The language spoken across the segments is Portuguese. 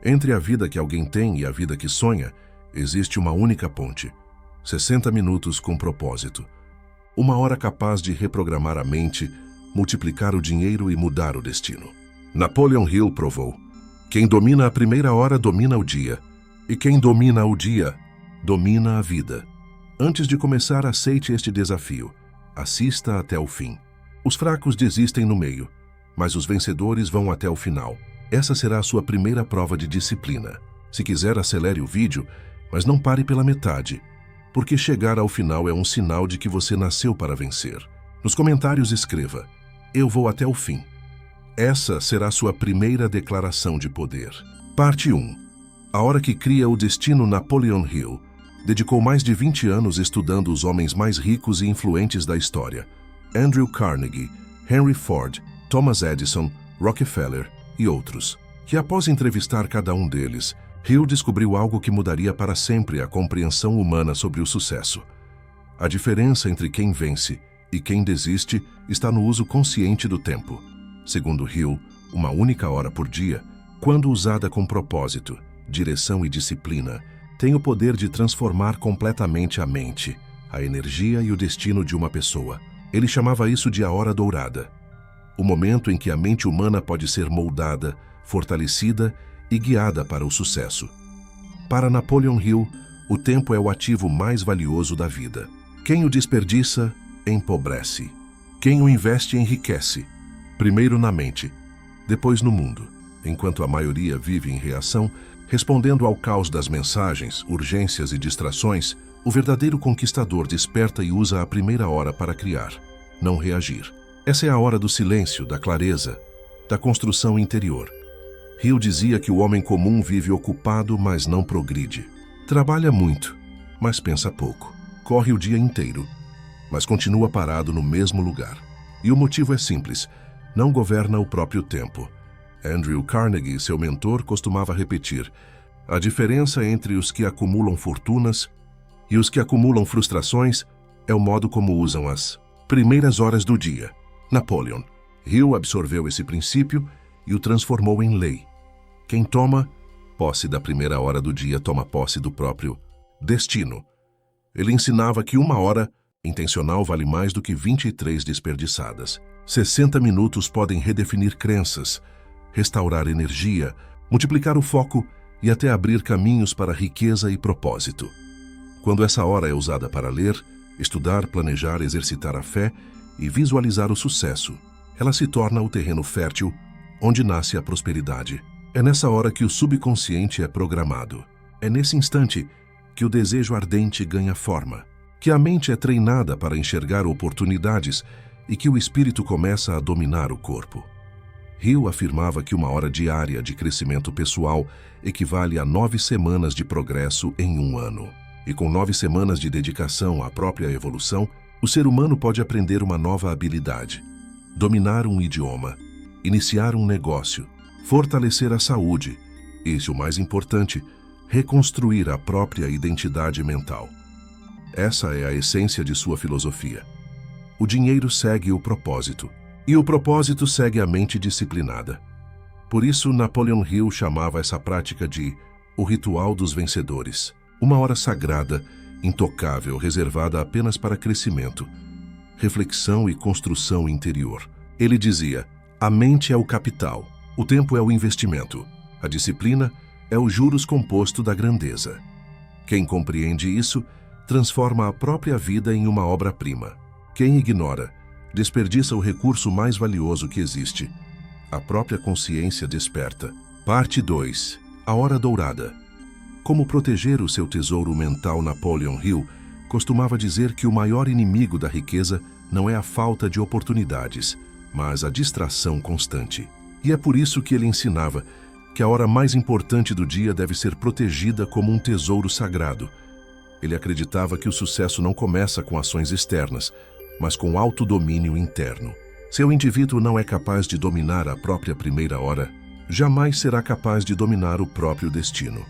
Entre a vida que alguém tem e a vida que sonha, existe uma única ponte. 60 minutos com propósito. Uma hora capaz de reprogramar a mente, multiplicar o dinheiro e mudar o destino. Napoleon Hill provou: quem domina a primeira hora domina o dia, e quem domina o dia, domina a vida. Antes de começar, aceite este desafio. Assista até o fim. Os fracos desistem no meio, mas os vencedores vão até o final. Essa será a sua primeira prova de disciplina. Se quiser, acelere o vídeo, mas não pare pela metade, porque chegar ao final é um sinal de que você nasceu para vencer. Nos comentários escreva: eu vou até o fim. Essa será a sua primeira declaração de poder. Parte 1. A hora que cria o destino. Napoleon Hill dedicou mais de 20 anos estudando os homens mais ricos e influentes da história: Andrew Carnegie, Henry Ford, Thomas Edison, Rockefeller e outros. Que após entrevistar cada um deles, Hill descobriu algo que mudaria para sempre a compreensão humana sobre o sucesso. A diferença entre quem vence e quem desiste está no uso consciente do tempo. Segundo Hill, uma única hora por dia, quando usada com propósito, direção e disciplina, tem o poder de transformar completamente a mente, a energia e o destino de uma pessoa. Ele chamava isso de a hora dourada. O momento em que a mente humana pode ser moldada, fortalecida e guiada para o sucesso. Para Napoleon Hill, o tempo é o ativo mais valioso da vida. Quem o desperdiça, empobrece. Quem o investe, enriquece. Primeiro na mente, depois no mundo. Enquanto a maioria vive em reação, respondendo ao caos das mensagens, urgências e distrações, o verdadeiro conquistador desperta e usa a primeira hora para criar, não reagir. Essa é a hora do silêncio, da clareza, da construção interior. Hill dizia que o homem comum vive ocupado, mas não progride. Trabalha muito, mas pensa pouco. Corre o dia inteiro, mas continua parado no mesmo lugar. E o motivo é simples: não governa o próprio tempo. Andrew Carnegie, seu mentor, costumava repetir: a diferença entre os que acumulam fortunas e os que acumulam frustrações é o modo como usam as primeiras horas do dia. Napoleon Hill absorveu esse princípio e o transformou em lei. Quem toma posse da primeira hora do dia toma posse do próprio destino. Ele ensinava que uma hora intencional vale mais do que 23 desperdiçadas. 60 minutos podem redefinir crenças, restaurar energia, multiplicar o foco e até abrir caminhos para riqueza e propósito. Quando essa hora é usada para ler, estudar, planejar, exercitar a fé e visualizar o sucesso, ela se torna o terreno fértil onde nasce a prosperidade. É nessa hora que o subconsciente é programado. É nesse instante que o desejo ardente ganha forma, que a mente é treinada para enxergar oportunidades e que o espírito começa a dominar o corpo. Hill afirmava que uma hora diária de crescimento pessoal equivale a 9 semanas de progresso em um ano. E com 9 semanas de dedicação à própria evolução, o ser humano pode aprender uma nova habilidade, dominar um idioma, iniciar um negócio, fortalecer a saúde e, o mais importante, reconstruir a própria identidade mental. Essa é a essência de sua filosofia. O dinheiro segue o propósito, e o propósito segue a mente disciplinada. Por isso, Napoleon Hill chamava essa prática de o ritual dos vencedores, uma hora sagrada, intocável, reservada apenas para crescimento, reflexão e construção interior. Ele dizia: a mente é o capital, o tempo é o investimento, a disciplina é o juros composto da grandeza. Quem compreende isso, transforma a própria vida em uma obra-prima. Quem ignora, desperdiça o recurso mais valioso que existe. A própria consciência desperta. Parte 2. A hora dourada. Como proteger o seu tesouro mental? Napoleon Hill costumava dizer que o maior inimigo da riqueza não é a falta de oportunidades, mas a distração constante. E é por isso que ele ensinava que a hora mais importante do dia deve ser protegida como um tesouro sagrado. Ele acreditava que o sucesso não começa com ações externas, mas com autodomínio interno. Se o indivíduo não é capaz de dominar a própria primeira hora, jamais será capaz de dominar o próprio destino.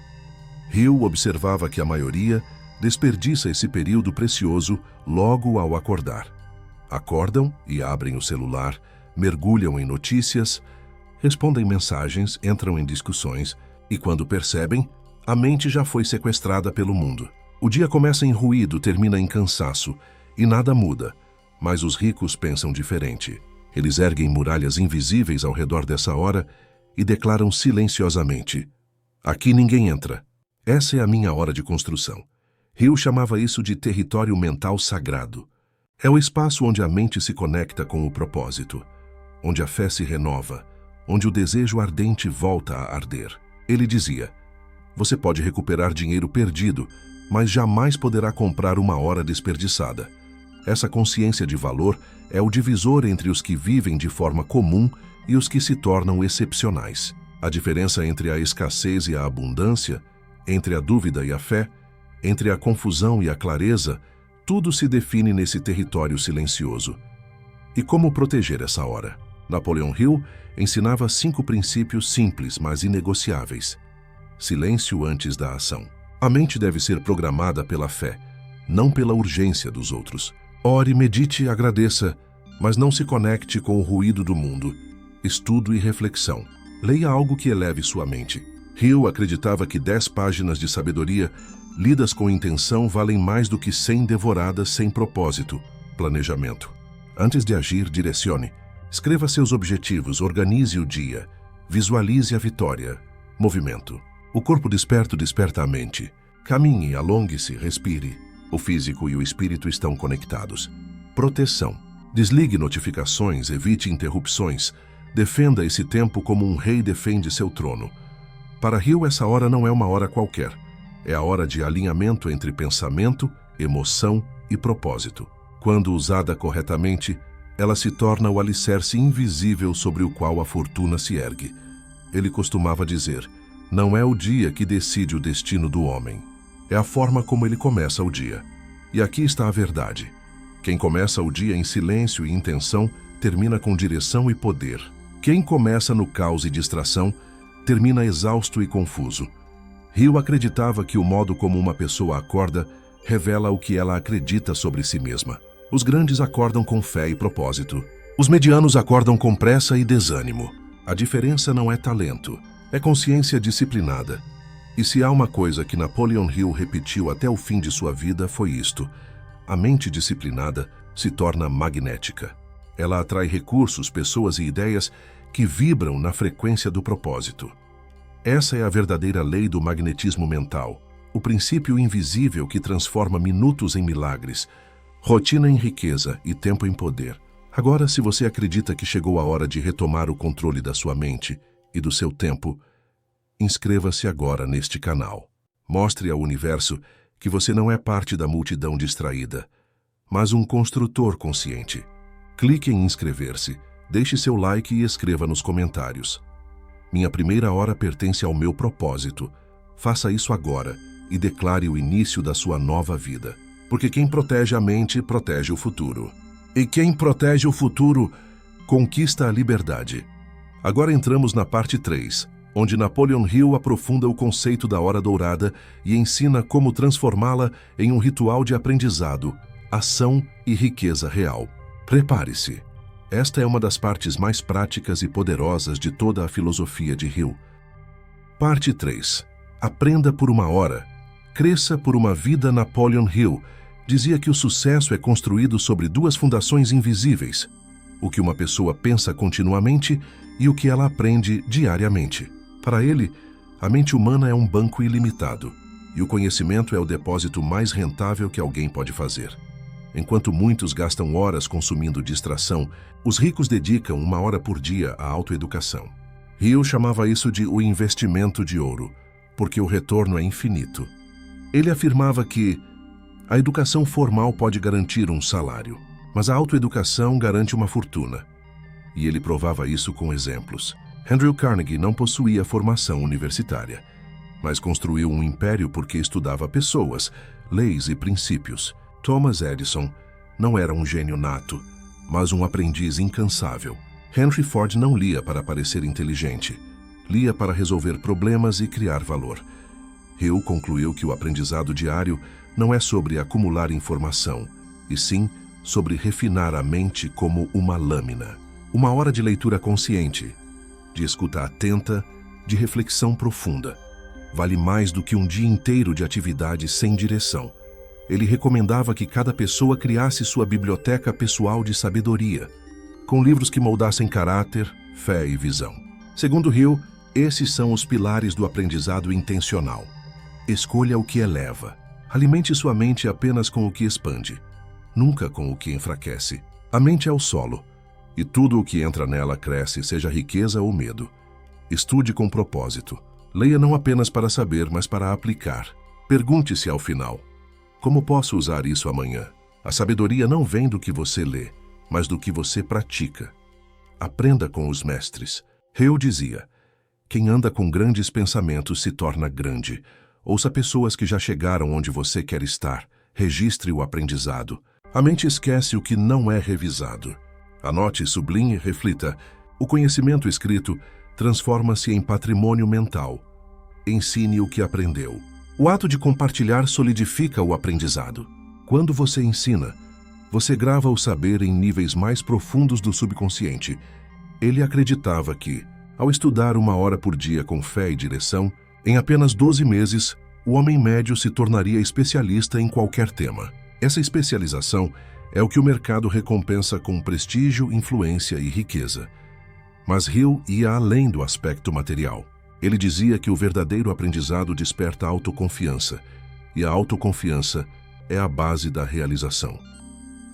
Hill observava que a maioria desperdiça esse período precioso logo ao acordar. Acordam e abrem o celular, mergulham em notícias, respondem mensagens, entram em discussões E quando percebem, a mente já foi sequestrada pelo mundo. O dia começa em ruído, termina em cansaço, e nada muda, mas os ricos pensam diferente. Eles erguem muralhas invisíveis ao redor dessa hora e declaram silenciosamente: aqui ninguém entra. Essa é a minha hora de construção. Hill chamava isso de território mental sagrado. É o espaço onde a mente se conecta com o propósito, onde a fé se renova, onde o desejo ardente volta a arder. Ele dizia: você pode recuperar dinheiro perdido, mas jamais poderá comprar uma hora desperdiçada. Essa consciência de valor é o divisor entre os que vivem de forma comum e os que se tornam excepcionais. A diferença entre a escassez e a abundância, entre a dúvida e a fé, entre a confusão e a clareza, tudo se define nesse território silencioso. E como proteger essa hora? Napoleon Hill ensinava 5 princípios simples, mas inegociáveis. Silêncio antes da ação. A mente deve ser programada pela fé, não pela urgência dos outros. Ore, medite, agradeça, mas não se conecte com o ruído do mundo. Estudo e reflexão. Leia algo que eleve sua mente. Hill acreditava que 10 páginas de sabedoria, lidas com intenção, valem mais do que 100 devoradas sem propósito. Planejamento. Antes de agir, direcione. Escreva seus objetivos, organize o dia, visualize a vitória. Movimento. O corpo desperto desperta a mente. Caminhe, alongue-se, respire. O físico e o espírito estão conectados. Proteção. Desligue notificações, evite interrupções. Defenda esse tempo como um rei defende seu trono. Para Hill, essa hora não é uma hora qualquer. É a hora de alinhamento entre pensamento, emoção e propósito. Quando usada corretamente, ela se torna o alicerce invisível sobre o qual a fortuna se ergue. Ele costumava dizer: não é o dia que decide o destino do homem. É a forma como ele começa o dia. E aqui está a verdade. Quem começa o dia em silêncio e intenção, termina com direção e poder. Quem começa no caos e distração, termina exausto e confuso. Hill acreditava que o modo como uma pessoa acorda revela o que ela acredita sobre si mesma. Os grandes acordam com fé e propósito. Os medianos acordam com pressa e desânimo. A diferença não é talento, é consciência disciplinada. E se há uma coisa que Napoleon Hill repetiu até o fim de sua vida, foi isto: a mente disciplinada se torna magnética. Ela atrai recursos, pessoas e ideias que vibram na frequência do propósito. Essa é a verdadeira lei do magnetismo mental, o princípio invisível que transforma minutos em milagres, rotina em riqueza e tempo em poder. Agora, se você acredita que chegou a hora de retomar o controle da sua mente e do seu tempo, inscreva-se agora neste canal. Mostre ao universo que você não é parte da multidão distraída, mas um construtor consciente. Clique em inscrever-se, deixe seu like e escreva nos comentários: minha primeira hora pertence ao meu propósito. Faça isso agora e declare o início da sua nova vida. Porque quem protege a mente, protege o futuro. E quem protege o futuro, conquista a liberdade. Agora entramos na parte 3, onde Napoleon Hill aprofunda o conceito da hora dourada e ensina como transformá-la em um ritual de aprendizado, ação e riqueza real. Prepare-se. Esta é uma das partes mais práticas e poderosas de toda a filosofia de Hill. Parte 3. Aprenda por uma hora. Cresça por uma vida. Napoleon Hill dizia que o sucesso é construído sobre 2 fundações invisíveis: o que uma pessoa pensa continuamente e o que ela aprende diariamente. Para ele, a mente humana é um banco ilimitado, e o conhecimento é o depósito mais rentável que alguém pode fazer. Enquanto muitos gastam horas consumindo distração, os ricos dedicam 1 hora por dia à autoeducação. Hill chamava isso de o investimento de ouro, porque o retorno é infinito. Ele afirmava que a educação formal pode garantir um salário, mas a autoeducação garante uma fortuna. E ele provava isso com exemplos. Andrew Carnegie não possuía formação universitária, mas construiu um império porque estudava pessoas, leis e princípios. Thomas Edison não era um gênio nato, mas um aprendiz incansável. Henry Ford não lia para parecer inteligente, lia para resolver problemas e criar valor. Hill concluiu que o aprendizado diário não é sobre acumular informação, e sim sobre refinar a mente como uma lâmina. 1 hora de leitura consciente, de escuta atenta de reflexão profunda. Vale mais do que um dia inteiro de atividade sem direção. Ele recomendava que cada pessoa criasse sua biblioteca pessoal de sabedoria, com livros que moldassem caráter, fé e visão. Segundo Hill, esses são os pilares do aprendizado intencional. Escolha o que eleva. Alimente sua mente apenas com o que expande, nunca com o que enfraquece. A mente é o solo, e tudo o que entra nela cresce, seja riqueza ou medo. Estude com propósito. Leia não apenas para saber, mas para aplicar. Pergunte-se ao final: como posso usar isso amanhã? A sabedoria não vem do que você lê, mas do que você pratica. Aprenda com os mestres. Hill dizia: quem anda com grandes pensamentos se torna grande. Ouça pessoas que já chegaram onde você quer estar. Registre o aprendizado. A mente esquece o que não é revisado. Anote, sublinhe, reflita. O conhecimento escrito transforma-se em patrimônio mental. Ensine o que aprendeu. O ato de compartilhar solidifica o aprendizado. Quando você ensina, você grava o saber em níveis mais profundos do subconsciente. Ele acreditava que, ao estudar 1 hora por dia com fé e direção, em apenas 12 meses, o homem médio se tornaria especialista em qualquer tema. Essa especialização é o que o mercado recompensa com prestígio, influência e riqueza. Mas Hill ia além do aspecto material. Ele dizia que o verdadeiro aprendizado desperta autoconfiança, e a autoconfiança é a base da realização.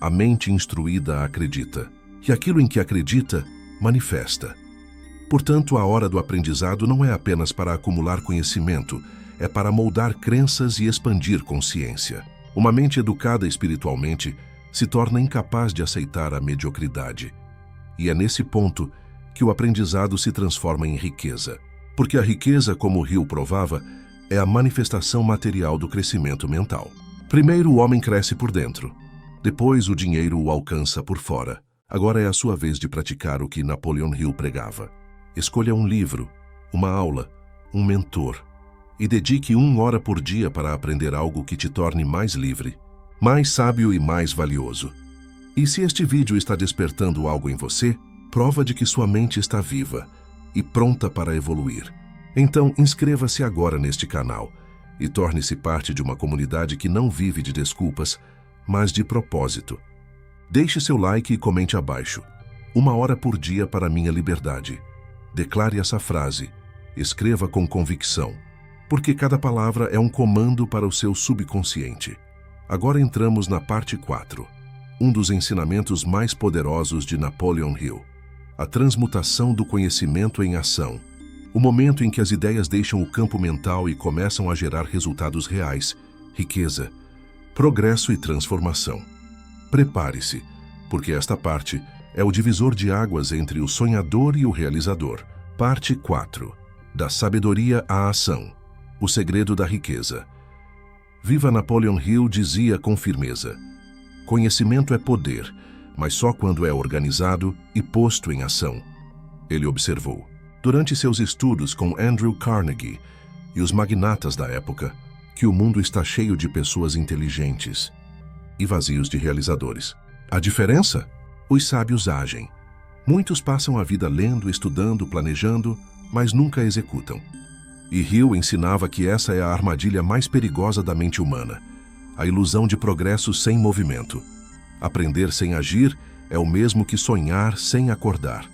A mente instruída acredita, e aquilo em que acredita, manifesta. Portanto, a hora do aprendizado não é apenas para acumular conhecimento, é para moldar crenças e expandir consciência. Uma mente educada espiritualmente se torna incapaz de aceitar a mediocridade. E é nesse ponto que o aprendizado se transforma em riqueza. Porque a riqueza, como Hill provava, é a manifestação material do crescimento mental. Primeiro o homem cresce por dentro, depois o dinheiro o alcança por fora. Agora é a sua vez de praticar o que Napoleon Hill pregava. Escolha um livro, uma aula, um mentor e dedique 1 hora por dia para aprender algo que te torne mais livre, mais sábio e mais valioso. E se este vídeo está despertando algo em você, prova de que sua mente está viva e pronta para evoluir. Então, inscreva-se agora neste canal e torne-se parte de uma comunidade que não vive de desculpas, mas de propósito. Deixe seu like e comente abaixo. 1 hora por dia para minha liberdade. Declare essa frase. Escreva com convicção, porque cada palavra é um comando para o seu subconsciente. Agora entramos na parte 4, um dos ensinamentos mais poderosos de Napoleon Hill. A transmutação do conhecimento em ação. O momento em que as ideias deixam o campo mental e começam a gerar resultados reais, riqueza, progresso e transformação. Prepare-se, porque esta parte é o divisor de águas entre o sonhador e o realizador. Parte 4. Da sabedoria à ação. O segredo da riqueza. Viva Napoleon Hill dizia com firmeza: conhecimento é poder, mas só quando é organizado e posto em ação. Ele observou, durante seus estudos com Andrew Carnegie e os magnatas da época, que o mundo está cheio de pessoas inteligentes e vazios de realizadores. A diferença? Os sábios agem. Muitos passam a vida lendo, estudando, planejando, mas nunca executam. E Hill ensinava que essa é a armadilha mais perigosa da mente humana, a ilusão de progresso sem movimento. Aprender sem agir é o mesmo que sonhar sem acordar.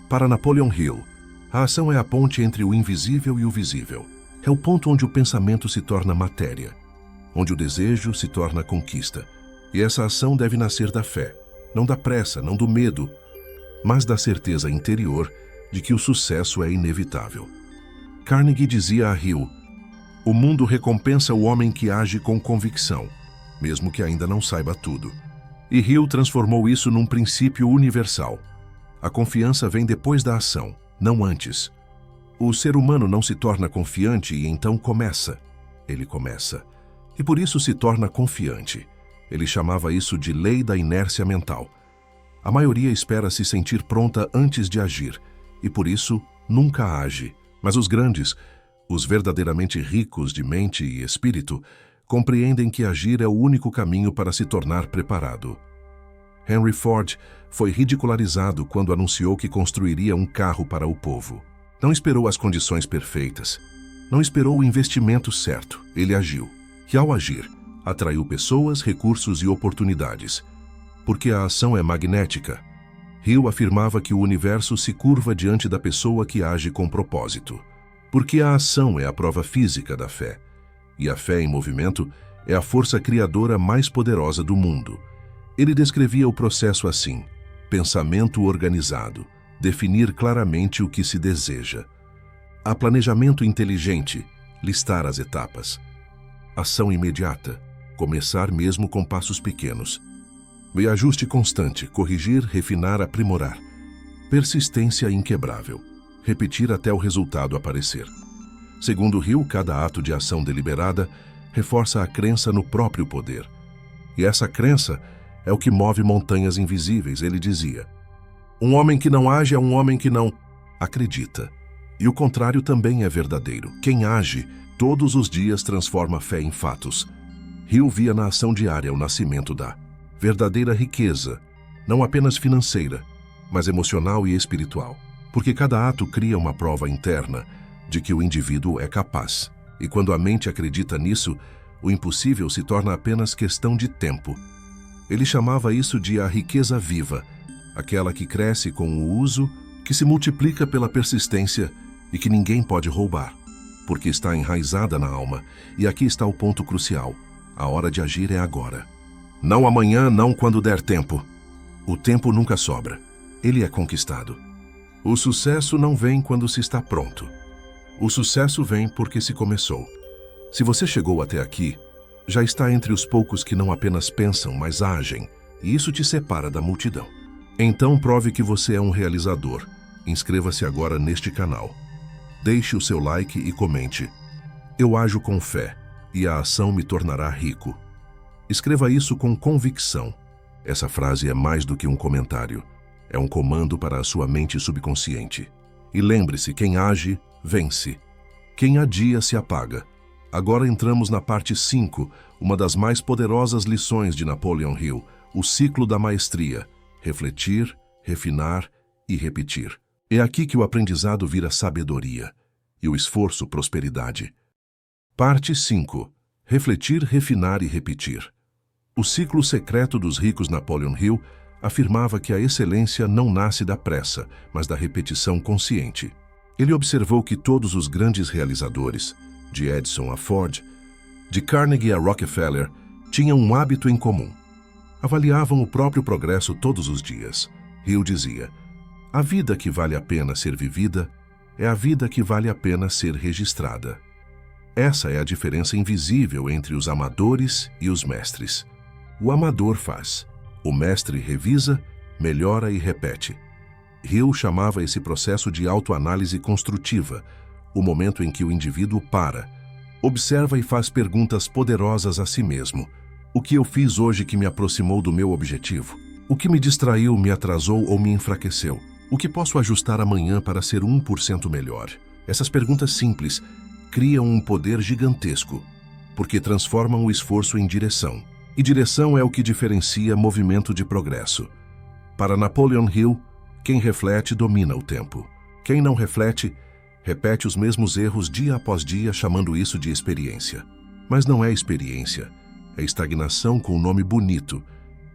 Para Napoleon Hill, a ação é a ponte entre o invisível e o visível. É o ponto onde o pensamento se torna matéria, onde o desejo se torna conquista. E essa ação deve nascer da fé, não da pressa, não do medo, mas da certeza interior de que o sucesso é inevitável. Carnegie dizia a Hill: o mundo recompensa o homem que age com convicção, mesmo que ainda não saiba tudo. E Hill transformou isso num princípio universal. A confiança vem depois da ação, não antes. O ser humano não se torna confiante e então começa. Ele começa. E por isso se torna confiante. Ele chamava isso de lei da inércia mental. A maioria espera se sentir pronta antes de agir, e por isso nunca age. Mas os grandes, os verdadeiramente ricos de mente e espírito, compreendem que agir é o único caminho para se tornar preparado. Henry Ford foi ridicularizado quando anunciou que construiria um carro para o povo. Não esperou as condições perfeitas. Não esperou o investimento certo. Ele agiu. E ao agir, atraiu pessoas, recursos e oportunidades. Porque a ação é magnética. Hill afirmava que o universo se curva diante da pessoa que age com propósito. Porque a ação é a prova física da fé. E a fé em movimento é a força criadora mais poderosa do mundo. Ele descrevia o processo assim: pensamento organizado, definir claramente o que se deseja. Há planejamento inteligente, listar as etapas. Ação imediata, começar mesmo com passos pequenos. E ajuste constante, corrigir, refinar, aprimorar. Persistência inquebrável, repetir até o resultado aparecer. Segundo Hill, cada ato de ação deliberada reforça a crença no próprio poder. E essa crença é o que move montanhas invisíveis, ele dizia. Um homem que não age é um homem que não acredita. E o contrário também é verdadeiro. Quem age, todos os dias transforma a fé em fatos. Hill via na ação diária o nascimento da verdadeira riqueza, não apenas financeira, mas emocional e espiritual. Porque cada ato cria uma prova interna de que o indivíduo é capaz. E quando a mente acredita nisso, o impossível se torna apenas questão de tempo. Ele chamava isso de a riqueza viva, aquela que cresce com o uso, que se multiplica pela persistência e que ninguém pode roubar, porque está enraizada na alma. E aqui está o ponto crucial: a hora de agir é agora. Não amanhã, não quando der tempo. O tempo nunca sobra. Ele é conquistado. O sucesso não vem quando se está pronto. O sucesso vem porque se começou. Se você chegou até aqui, já está entre os poucos que não apenas pensam, mas agem, e isso te separa da multidão. Então prove que você é um realizador. Inscreva-se agora neste canal. Deixe o seu like e comente: eu ajo com fé, e a ação me tornará rico. Escreva isso com convicção. Essa frase é mais do que um comentário. É um comando para a sua mente subconsciente. E lembre-se, quem age, vence. Quem adia, se apaga. Agora entramos na parte 5, uma das mais poderosas lições de Napoleon Hill, o ciclo da maestria: refletir, refinar e repetir. É aqui que o aprendizado vira sabedoria e o esforço prosperidade. Parte 5. Refletir, refinar e repetir. O ciclo secreto dos ricos Napoleon Hill afirmava que a excelência não nasce da pressa, mas da repetição consciente. Ele observou que todos os grandes realizadores, de Edison a Ford, de Carnegie a Rockefeller, tinham um hábito em comum. Avaliavam o próprio progresso todos os dias. Hill dizia: a vida que vale a pena ser vivida é a vida que vale a pena ser registrada. Essa é a diferença invisível entre os amadores e os mestres. O amador faz. O mestre revisa, melhora e repete. Hill chamava esse processo de autoanálise construtiva, o momento em que o indivíduo para, observa e faz perguntas poderosas a si mesmo. O que eu fiz hoje que me aproximou do meu objetivo? O que me distraiu, me atrasou ou me enfraqueceu? O que posso ajustar amanhã para ser 1% melhor? Essas perguntas simples criam um poder gigantesco, porque transformam o esforço em direção. E direção é o que diferencia movimento de progresso. Para Napoleon Hill, quem reflete domina o tempo. Quem não reflete, repete os mesmos erros dia após dia, chamando isso de experiência. Mas não é experiência, é estagnação com um nome bonito.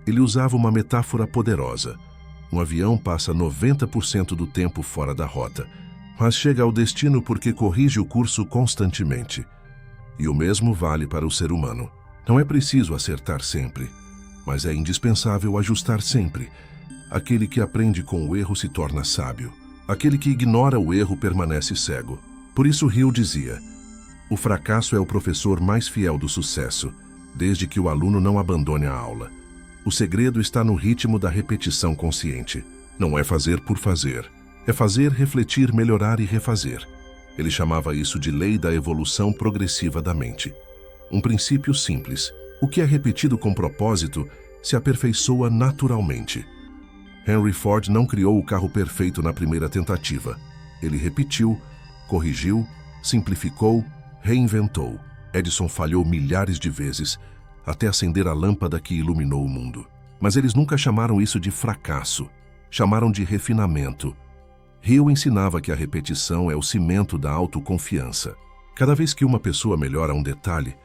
Ele usava uma metáfora poderosa. Um avião passa 90% do tempo fora da rota, mas chega ao destino porque corrige o curso constantemente. E o mesmo vale para o ser humano. Não é preciso acertar sempre, mas é indispensável ajustar sempre. Aquele que aprende com o erro se torna sábio. Aquele que ignora o erro permanece cego. Por isso Hill dizia: o fracasso é o professor mais fiel do sucesso, desde que o aluno não abandone a aula. O segredo está no ritmo da repetição consciente. Não é fazer por fazer. É fazer, refletir, melhorar e refazer. Ele chamava isso de lei da evolução progressiva da mente. Um princípio simples: o que é repetido com propósito se aperfeiçoa naturalmente. Henry Ford não criou o carro perfeito na primeira tentativa. Ele repetiu, corrigiu, simplificou, reinventou. Edison falhou milhares de vezes até acender a lâmpada que iluminou o mundo. Mas eles nunca chamaram isso de fracasso. Chamaram de refinamento. Hill ensinava que a repetição é o cimento da autoconfiança. Cada vez que uma pessoa melhora um detalhe,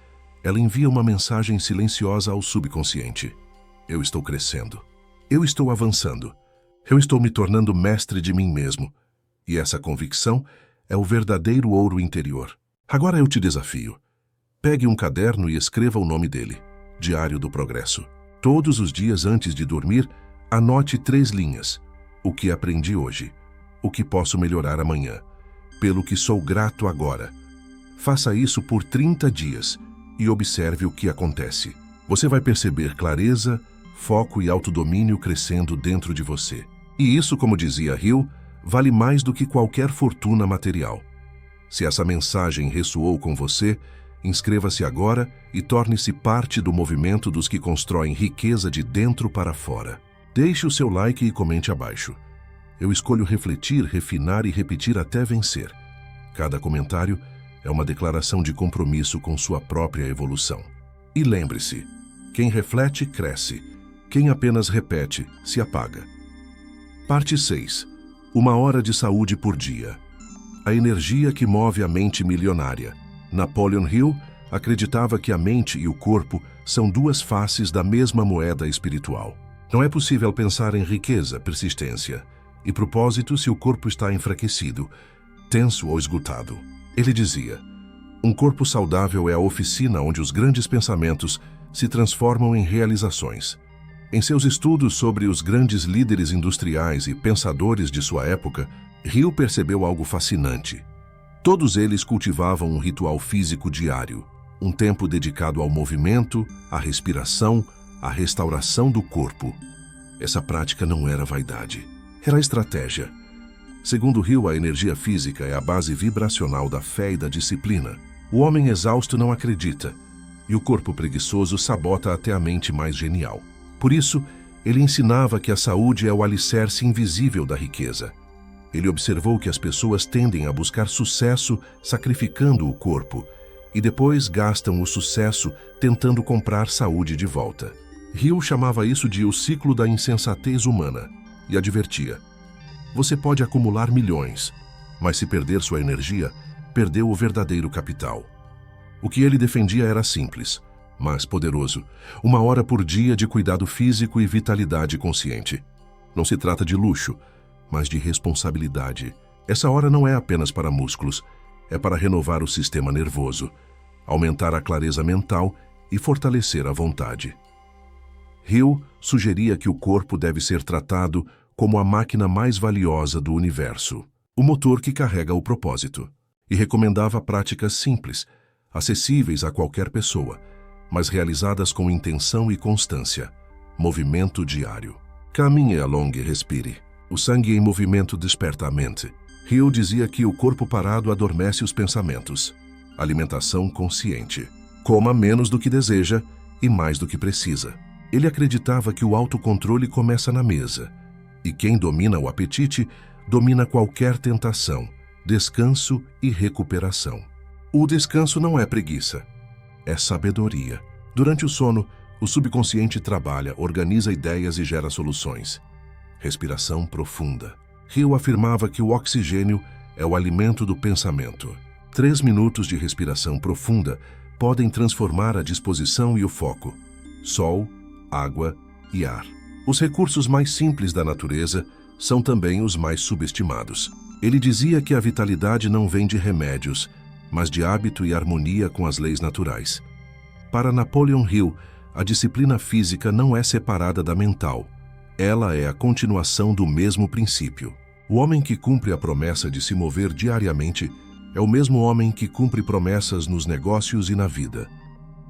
ela envia uma mensagem silenciosa ao subconsciente. Eu estou crescendo. Eu estou avançando. Eu estou me tornando mestre de mim mesmo. E essa convicção é o verdadeiro ouro interior. Agora eu te desafio. Pegue um caderno e escreva o nome dele. Diário do Progresso. Todos os dias antes de dormir, anote 3 linhas. O que aprendi hoje. O que posso melhorar amanhã. Pelo que sou grato agora. Faça isso por 30 dias e observe o que acontece. Você vai perceber clareza, foco e autodomínio crescendo dentro de você. E isso, como dizia Hill, vale mais do que qualquer fortuna material. Se essa mensagem ressoou com você, inscreva-se agora e torne-se parte do movimento dos que constroem riqueza de dentro para fora. Deixe o seu like e comente abaixo. Eu escolho refletir, refinar e repetir até vencer. Cada comentário é uma declaração de compromisso com sua própria evolução. E lembre-se, quem reflete, cresce. Quem apenas repete, se apaga. Parte 6. 1 hora de saúde por dia. A energia que move a mente milionária. Napoleon Hill acreditava que a mente e o corpo são 2 faces da mesma moeda espiritual. Não é possível pensar em riqueza, persistência e propósito se o corpo está enfraquecido, tenso ou esgotado. Ele dizia, um corpo saudável é a oficina onde os grandes pensamentos se transformam em realizações. Em seus estudos sobre os grandes líderes industriais e pensadores de sua época, Hill percebeu algo fascinante. Todos eles cultivavam um ritual físico diário, um tempo dedicado ao movimento, à respiração, à restauração do corpo. Essa prática não era vaidade, era estratégia. Segundo Hill, a energia física é a base vibracional da fé e da disciplina. O homem exausto não acredita, e o corpo preguiçoso sabota até a mente mais genial. Por isso, ele ensinava que a saúde é o alicerce invisível da riqueza. Ele observou que as pessoas tendem a buscar sucesso sacrificando o corpo, e depois gastam o sucesso tentando comprar saúde de volta. Hill chamava isso de o ciclo da insensatez humana, e advertia, você pode acumular milhões, mas se perder sua energia, perdeu o verdadeiro capital. O que ele defendia era simples, mas poderoso. 1 hora por dia de cuidado físico e vitalidade consciente. Não se trata de luxo, mas de responsabilidade. Essa hora não é apenas para músculos, é para renovar o sistema nervoso, aumentar a clareza mental e fortalecer a vontade. Hill sugeria que o corpo deve ser tratado como a máquina mais valiosa do universo, o motor que carrega o propósito, e recomendava práticas simples, acessíveis a qualquer pessoa, mas realizadas com intenção e constância. Movimento diário. Caminhe, alongue e respire. O sangue em movimento desperta a mente. Hill dizia que o corpo parado adormece os pensamentos. Alimentação consciente. Coma menos do que deseja e mais do que precisa. Ele acreditava que o autocontrole começa na mesa. E quem domina o apetite, domina qualquer tentação, descanso e recuperação. O descanso não é preguiça, é sabedoria. Durante o sono, o subconsciente trabalha, organiza ideias e gera soluções. Respiração profunda. Hill afirmava que o oxigênio é o alimento do pensamento. 3 minutos de respiração profunda podem transformar a disposição e o foco. Sol, água e ar. Os recursos mais simples da natureza são também os mais subestimados. Ele dizia que a vitalidade não vem de remédios, mas de hábito e harmonia com as leis naturais. Para Napoleon Hill, a disciplina física não é separada da mental. Ela é a continuação do mesmo princípio. O homem que cumpre a promessa de se mover diariamente é o mesmo homem que cumpre promessas nos negócios e na vida.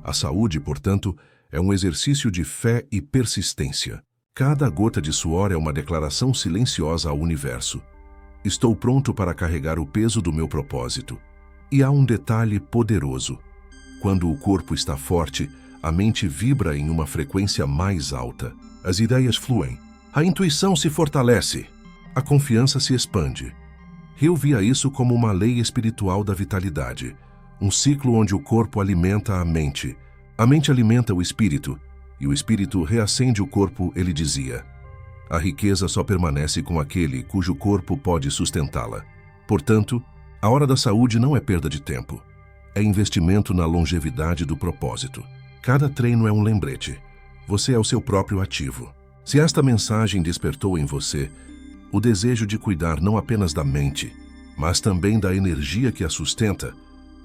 A saúde, portanto, é um exercício de fé e persistência. Cada gota de suor é uma declaração silenciosa ao universo. Estou pronto para carregar o peso do meu propósito. E há um detalhe poderoso. Quando o corpo está forte, a mente vibra em uma frequência mais alta. As ideias fluem. A intuição se fortalece. A confiança se expande. Hill via isso como uma lei espiritual da vitalidade. Um ciclo onde o corpo alimenta a mente alimenta o espírito, e o espírito reacende o corpo, ele dizia. A riqueza só permanece com aquele cujo corpo pode sustentá-la. Portanto, a hora da saúde não é perda de tempo. É investimento na longevidade do propósito. Cada treino é um lembrete. Você é o seu próprio ativo. Se esta mensagem despertou em você o desejo de cuidar não apenas da mente, mas também da energia que a sustenta,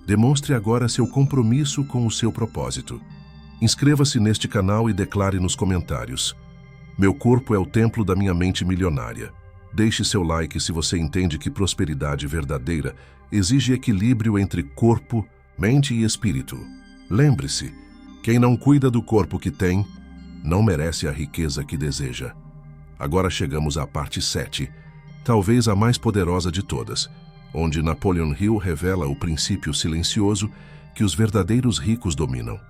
demonstre agora seu compromisso com o seu propósito. Inscreva-se neste canal e declare nos comentários: meu corpo é o templo da minha mente milionária. Deixe seu like se você entende que prosperidade verdadeira exige equilíbrio entre corpo, mente e espírito. Lembre-se, quem não cuida do corpo que tem, não merece a riqueza que deseja. Agora chegamos à parte 7, talvez a mais poderosa de todas, onde Napoleon Hill revela o princípio silencioso que os verdadeiros ricos dominam.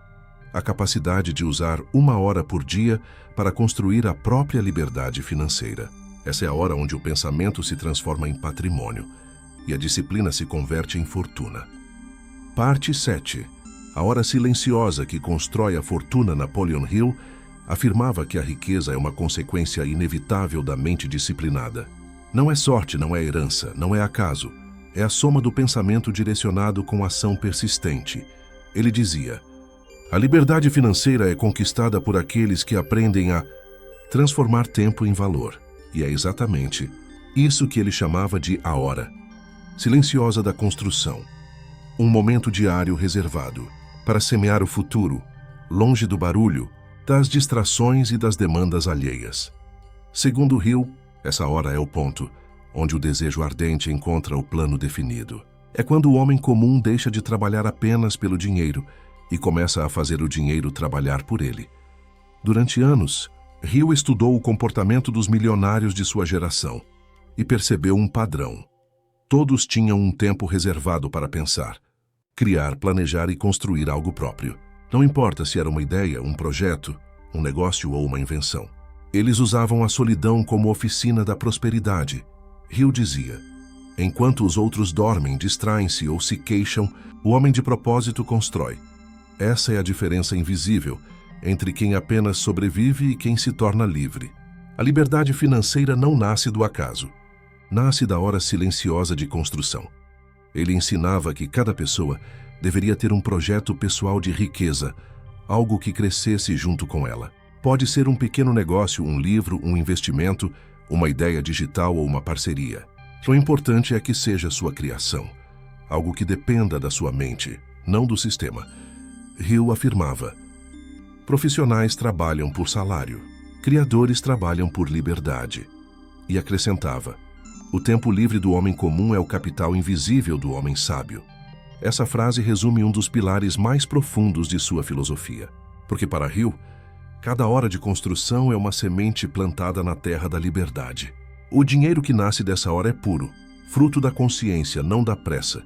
A capacidade de usar 1 hora por dia para construir a própria liberdade financeira. Essa é a hora onde o pensamento se transforma em patrimônio e a disciplina se converte em fortuna. Parte 7. A hora silenciosa que constrói a fortuna. Napoleon Hill afirmava que a riqueza é uma consequência inevitável da mente disciplinada. Não é sorte, não é herança, não é acaso. É a soma do pensamento direcionado com ação persistente. Ele dizia: a liberdade financeira é conquistada por aqueles que aprendem a transformar tempo em valor. E é exatamente isso que ele chamava de a hora silenciosa da construção. Um momento diário reservado para semear o futuro, longe do barulho, das distrações e das demandas alheias. Segundo Hill, essa hora é o ponto onde o desejo ardente encontra o plano definido. É quando o homem comum deixa de trabalhar apenas pelo dinheiro e começa a fazer o dinheiro trabalhar por ele. Durante anos, Hill estudou o comportamento dos milionários de sua geração e percebeu um padrão. Todos tinham um tempo reservado para pensar, criar, planejar e construir algo próprio. Não importa se era uma ideia, um projeto, um negócio ou uma invenção. Eles usavam a solidão como oficina da prosperidade. Hill dizia: enquanto os outros dormem, distraem-se ou se queixam, o homem de propósito constrói. Essa é a diferença invisível entre quem apenas sobrevive e quem se torna livre. A liberdade financeira não nasce do acaso. Nasce da hora silenciosa de construção. Ele ensinava que cada pessoa deveria ter um projeto pessoal de riqueza, algo que crescesse junto com ela. Pode ser um pequeno negócio, um livro, um investimento, uma ideia digital ou uma parceria. O importante é que seja sua criação, algo que dependa da sua mente, não do sistema. Hill afirmava: profissionais trabalham por salário, criadores trabalham por liberdade. E acrescentava: o tempo livre do homem comum é o capital invisível do homem sábio. Essa frase resume um dos pilares mais profundos de sua filosofia. Porque para Hill, cada hora de construção é uma semente plantada na terra da liberdade. O dinheiro que nasce dessa hora é puro, fruto da consciência, não da pressa.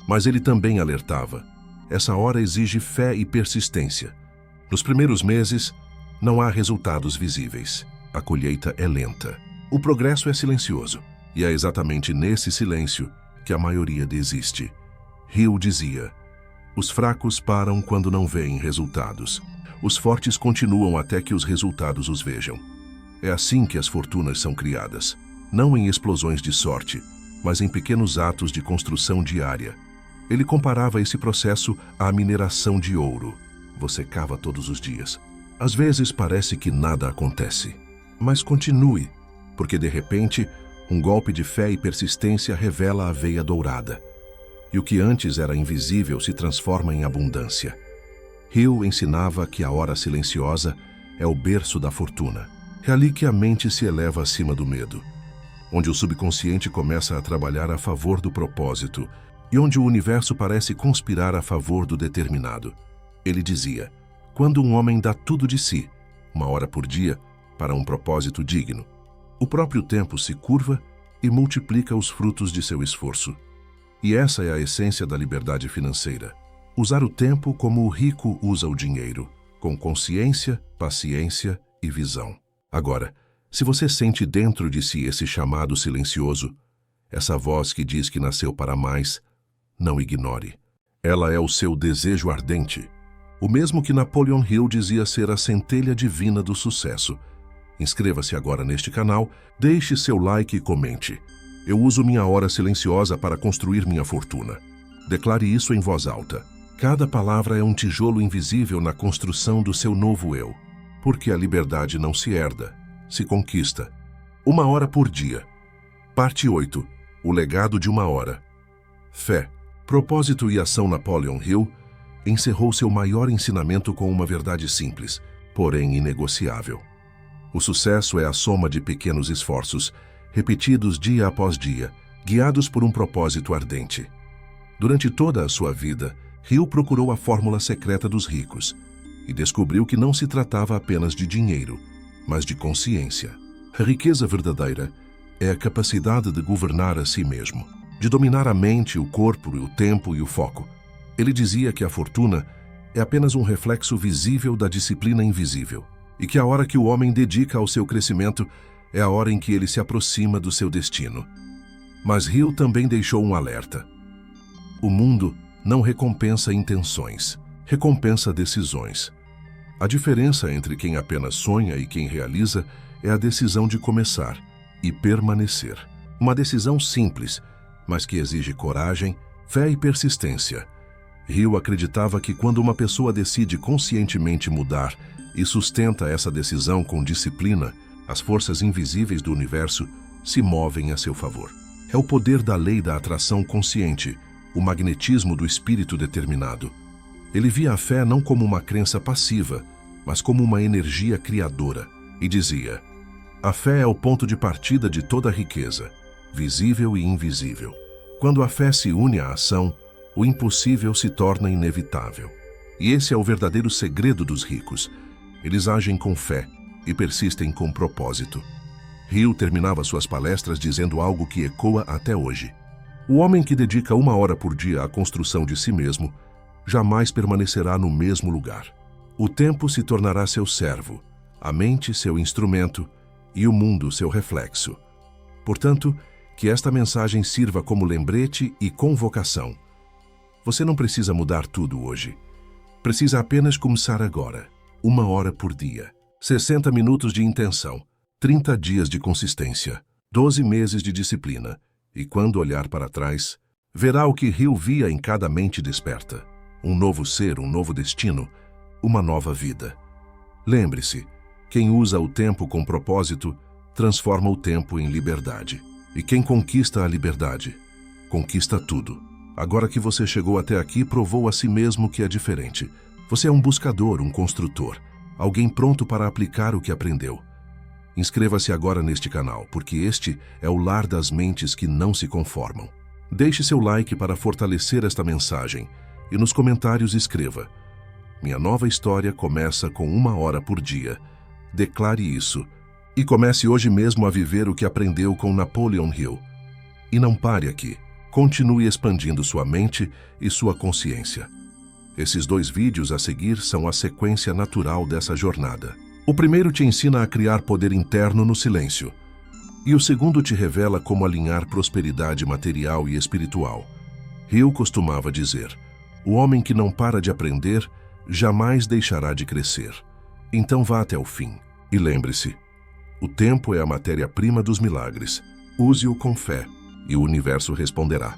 Mas ele também alertava: essa hora exige fé e persistência. Nos primeiros meses, não há resultados visíveis. A colheita é lenta. O progresso é silencioso. E é exatamente nesse silêncio que a maioria desiste. Hill dizia: os fracos param quando não veem resultados. Os fortes continuam até que os resultados os vejam. É assim que as fortunas são criadas. Não em explosões de sorte, mas em pequenos atos de construção diária. Ele comparava esse processo à mineração de ouro. Você cava todos os dias. Às vezes parece que nada acontece. Mas continue, porque de repente um golpe de fé e persistência revela a veia dourada. E o que antes era invisível se transforma em abundância. Hill ensinava que a hora silenciosa é o berço da fortuna. É ali que a mente se eleva acima do medo, onde o subconsciente começa a trabalhar a favor do propósito e onde o universo parece conspirar a favor do determinado. Ele dizia: quando um homem dá tudo de si, 1 hora por dia, para um propósito digno, o próprio tempo se curva e multiplica os frutos de seu esforço. E essa é a essência da liberdade financeira. Usar o tempo como o rico usa o dinheiro, com consciência, paciência e visão. Agora, se você sente dentro de si esse chamado silencioso, essa voz que diz que nasceu para mais, não ignore. Ela é o seu desejo ardente, o mesmo que Napoleon Hill dizia ser a centelha divina do sucesso. Inscreva-se agora neste canal, deixe seu like e comente. Eu uso minha hora silenciosa para construir minha fortuna. Declare isso em voz alta. Cada palavra é um tijolo invisível na construção do seu novo eu. Porque a liberdade não se herda, se conquista. 1 hora por dia. Parte 8. O legado de 1 hora. Fé, propósito e ação. Napoleon Hill encerrou seu maior ensinamento com uma verdade simples, porém inegociável. O sucesso é a soma de pequenos esforços, repetidos dia após dia, guiados por um propósito ardente. Durante toda a sua vida, Hill procurou a fórmula secreta dos ricos e descobriu que não se tratava apenas de dinheiro, mas de consciência. A riqueza verdadeira é a capacidade de governar a si mesmo, de dominar a mente, o corpo, o tempo e o foco. Ele dizia que a fortuna é apenas um reflexo visível da disciplina invisível, e que a hora que o homem dedica ao seu crescimento é a hora em que ele se aproxima do seu destino. Mas Hill também deixou um alerta. O mundo não recompensa intenções, recompensa decisões. A diferença entre quem apenas sonha e quem realiza é a decisão de começar e permanecer. Uma decisão simples, mas que exige coragem, fé e persistência. Hill acreditava que quando uma pessoa decide conscientemente mudar e sustenta essa decisão com disciplina, as forças invisíveis do universo se movem a seu favor. É o poder da lei da atração consciente, o magnetismo do espírito determinado. Ele via a fé não como uma crença passiva, mas como uma energia criadora, e dizia: a fé é o ponto de partida de toda a riqueza, visível e invisível. Quando a fé se une à ação, o impossível se torna inevitável. E esse é o verdadeiro segredo dos ricos. Eles agem com fé e persistem com propósito. Hill terminava suas palestras dizendo algo que ecoa até hoje. O homem que dedica 1 hora por dia à construção de si mesmo jamais permanecerá no mesmo lugar. O tempo se tornará seu servo, a mente seu instrumento e o mundo seu reflexo. Portanto, que esta mensagem sirva como lembrete e convocação. Você não precisa mudar tudo hoje. Precisa apenas começar agora. 1 hora por dia. 60 minutos de intenção. 30 dias de consistência. 12 meses de disciplina. E quando olhar para trás, verá o que Hill via em cada mente desperta. Um novo ser, um novo destino, uma nova vida. Lembre-se, quem usa o tempo com propósito, transforma o tempo em liberdade. E quem conquista a liberdade, conquista tudo. Agora que você chegou até aqui, provou a si mesmo que é diferente. Você é um buscador, um construtor, alguém pronto para aplicar o que aprendeu. Inscreva-se agora neste canal, porque este é o lar das mentes que não se conformam. Deixe seu like para fortalecer esta mensagem e nos comentários escreva: minha nova história começa com 1 hora por dia. Declare isso e comece hoje mesmo a viver o que aprendeu com Napoleon Hill. E não pare aqui. Continue expandindo sua mente e sua consciência. Esses 2 vídeos a seguir são a sequência natural dessa jornada. O primeiro te ensina a criar poder interno no silêncio. E o segundo te revela como alinhar prosperidade material e espiritual. Hill costumava dizer: o homem que não para de aprender jamais deixará de crescer. Então vá até o fim. E lembre-se, o tempo é a matéria-prima dos milagres. Use-o com fé e o universo responderá.